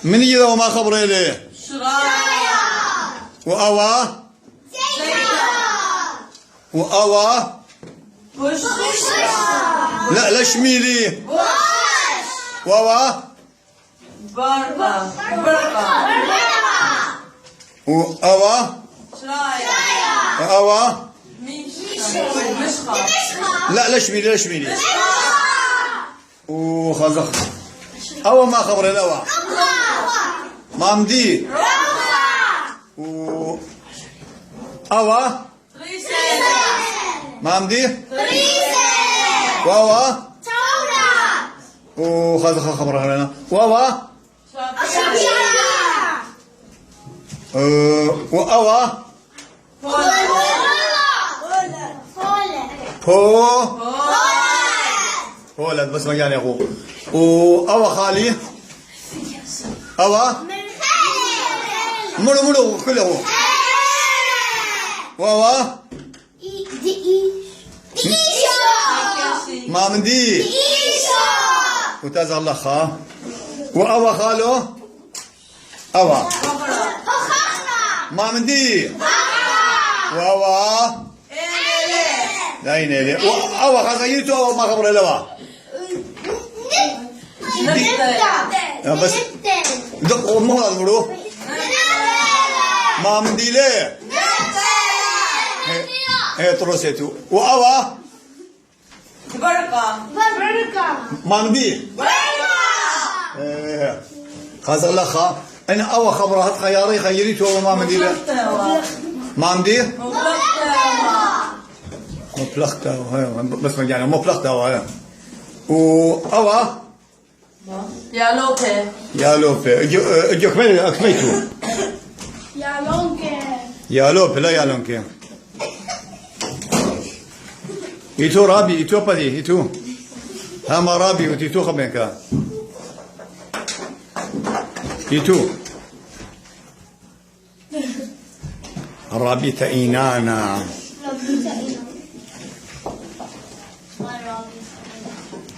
من إذا وما خبر إليه شرايا وأوا وأوا لا لشميلي وأوا برقة وأوا شرايا وأوا مشخة لا لشميلي وخزخ أوا ما خبر الأوا مامدي و أوا مامدي وأوا وخزخ خبر لنا وأوا وأوا ولد بس مجال يا أخو وأوا خالي أوا مرو كله وأوا مامدي وتازغ الله خا وأوا خالو أوا مامدي وأوا لا ينالي أوا خزيته أو ما خبر لوا بس دق مو هذا مرو مامدي ليه هي تروسيتو وأوا برقة مامدي خاز الله خا أنا أوا خبرها خياري خيريته ومامدي له مامدي مطلقته بس ما يعني مطلقته هاي وأوا يا لوبي اجو اكملتو يا لوبي لا يا لونكي يتو رابي يتو بدي يتو هما رابي وتيتو خبينكا يتو رابي تاينانا